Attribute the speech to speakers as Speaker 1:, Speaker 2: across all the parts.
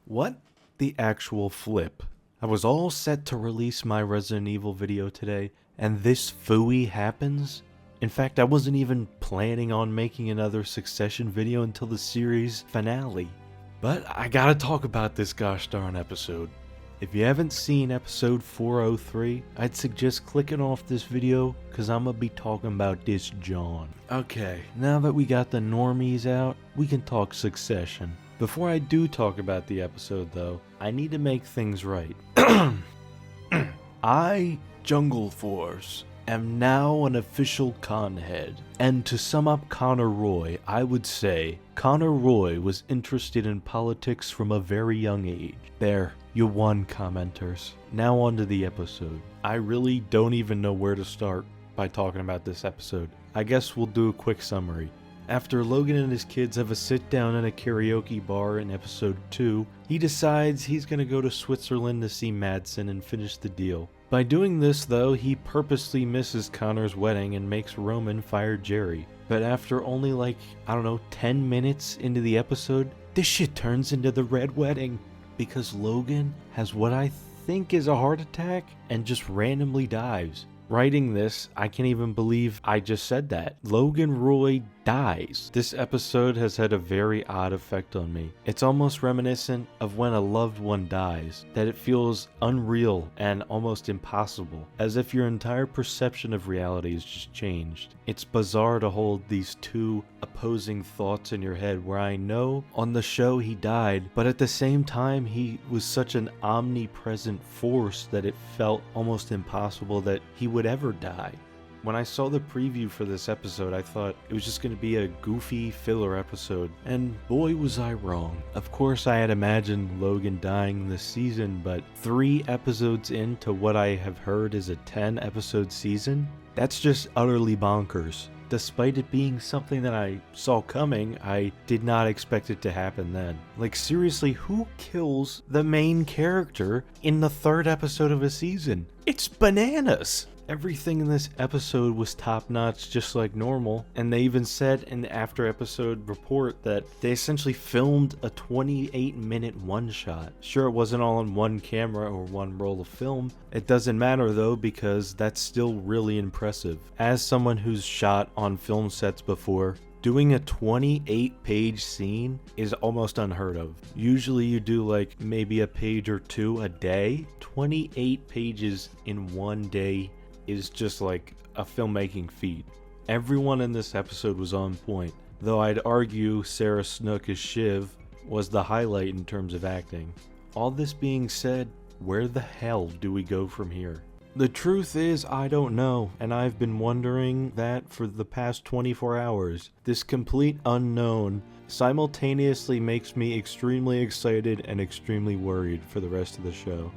Speaker 1: What the actual flip? I was all set to release my Resident Evil video today, and this phooey happens? In fact, I wasn't even planning on making another Succession video until the series finale. But I gotta talk about this gosh darn episode. If you haven't seen episode 403, I'd suggest clicking off this video, cause I'm gonna be talking about this John. Okay, now that we got the normies out, we can talk Succession. Before I do talk about the episode though, I need to make things right. I, Jungle Force, am now an official con head. And to sum up Connor Roy, I would say, Connor Roy was interested in politics from a very young age. There, you won, commenters. Now on to the episode. I really don't even know where to start by talking about this episode. I guess we'll do a quick summary. After Logan and his kids have a sit down in a karaoke bar in episode 2, he decides he's gonna go to Switzerland to see Madsen and finish the deal. By doing this though, he purposely misses Connor's wedding and makes Roman fire Jerry. But after only 10 minutes into the episode, this shit turns into the Red Wedding. Because Logan has what I think is a heart attack and just randomly dies. Writing this, I can't even believe I just said that. Logan Roy dies. This episode has had a very odd effect on me. It's almost reminiscent of when a loved one dies, that it feels unreal and almost impossible, as if your entire perception of reality is just changed. It's bizarre to hold these two opposing thoughts in your head, where I know on the show he died, but at the same time he was such an omnipresent force that it felt almost impossible that he would ever die. When I saw the preview for this episode, I thought it was just going to be a goofy filler episode, and boy was I wrong. Of course I had imagined Logan dying this season, but 3 episodes into what I have heard is a 10 episode season? That's just utterly bonkers. Despite it being something that I saw coming, I did not expect it to happen then. Like seriously, who kills the main character in the 3rd episode of a season? It's bananas! Everything in this episode was top-notch, just like normal, and they even said in the after-episode report that they essentially filmed a 28-minute one-shot. Sure, it wasn't all on one camera or one roll of film. It doesn't matter though, because that's still really impressive. As someone who's shot on film sets before, doing a 28-page scene is almost unheard of. Usually you do maybe a page or 2 a day. 28 pages in one day is just like a filmmaking feat. Everyone in this episode was on point, though I'd argue Sarah Snook as Shiv was the highlight in terms of acting. All this being said, where the hell do we go from here? The truth is, I don't know, and I've been wondering that for the past 24 hours. This complete unknown simultaneously makes me extremely excited and extremely worried for the rest of the show.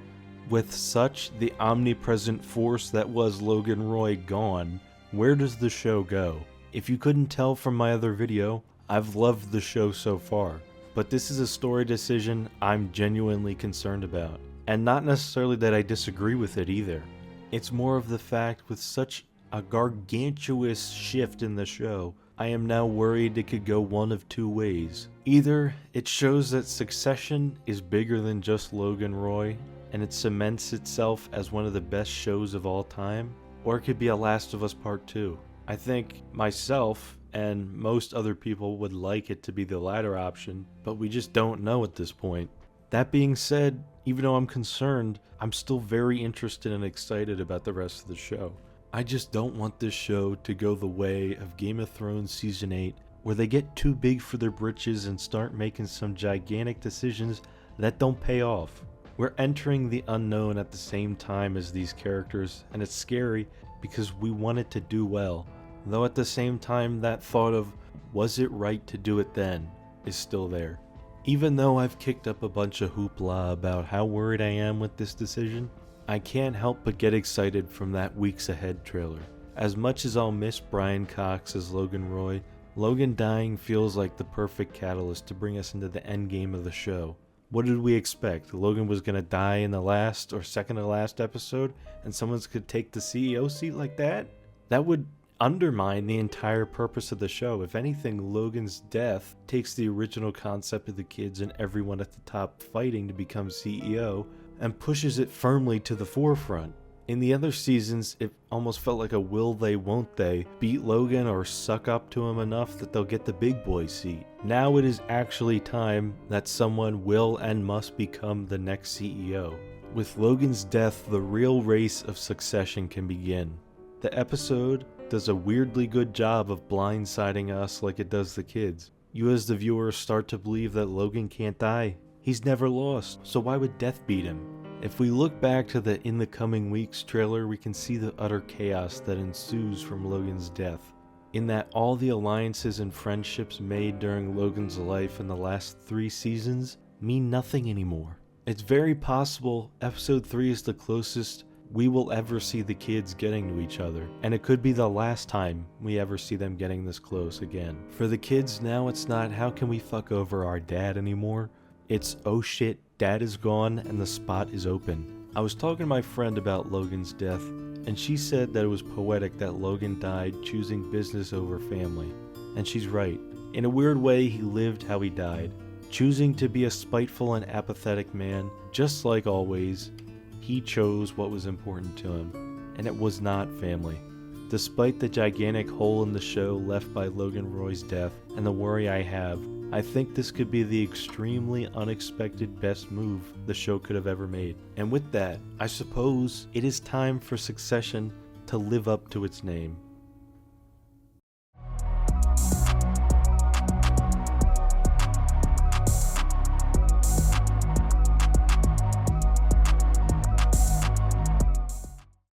Speaker 1: With such the omnipresent force that was Logan Roy gone, where does the show go? If you couldn't tell from my other video, I've loved the show so far, but this is a story decision I'm genuinely concerned about. And not necessarily that I disagree with it either. It's more of the fact with such a gargantuous shift in the show, I am now worried it could go one of 2 ways. Either it shows that Succession is bigger than just Logan Roy, and it cements itself as one of the best shows of all time, or it could be a Last of Us Part 2. I think myself and most other people would like it to be the latter option, but we just don't know at this point. That being said, even though I'm concerned, I'm still very interested and excited about the rest of the show. I just don't want this show to go the way of Game of Thrones Season 8, where they get too big for their britches and start making some gigantic decisions that don't pay off. We're entering the unknown at the same time as these characters, and it's scary because we want it to do well. Though at the same time, that thought of, was it right to do it then, is still there. Even though I've kicked up a bunch of hoopla about how worried I am with this decision, I can't help but get excited from that Weeks Ahead trailer. As much as I'll miss Brian Cox as Logan Roy, Logan dying feels like the perfect catalyst to bring us into the endgame of the show. What did we expect? Logan was going to die in the last or second to last episode and someone's going to take the CEO seat like that? That would undermine the entire purpose of the show. If anything, Logan's death takes the original concept of the kids and everyone at the top fighting to become CEO and pushes it firmly to the forefront. In the other seasons, it almost felt like a will they, won't they beat Logan or suck up to him enough that they'll get the big boy seat. Now it is actually time that someone will and must become the next CEO. With Logan's death, the real race of succession can begin. The episode does a weirdly good job of blindsiding us like it does the kids. You as the viewer start to believe that Logan can't die. He's never lost, so why would death beat him? If we look back to the In the Coming Weeks trailer, we can see the utter chaos that ensues from Logan's death. In that all the alliances and friendships made during Logan's life in the last 3 seasons mean nothing anymore. It's very possible episode 3 is the closest we will ever see the kids getting to each other, and it could be the last time we ever see them getting this close again. For the kids now, it's not how can we fuck over our dad anymore, it's oh shit, dad is gone and the spot is open. I was talking to my friend about Logan's death, and she said that it was poetic that Logan died choosing business over family. And she's right. In a weird way, he lived how he died, choosing to be a spiteful and apathetic man. Just like always, he chose what was important to him, and it was not family. Despite the gigantic hole in the show left by Logan Roy's death and the worry I have, I think this could be the extremely unexpected best move the show could have ever made. And with that, I suppose it is time for Succession to live up to its name.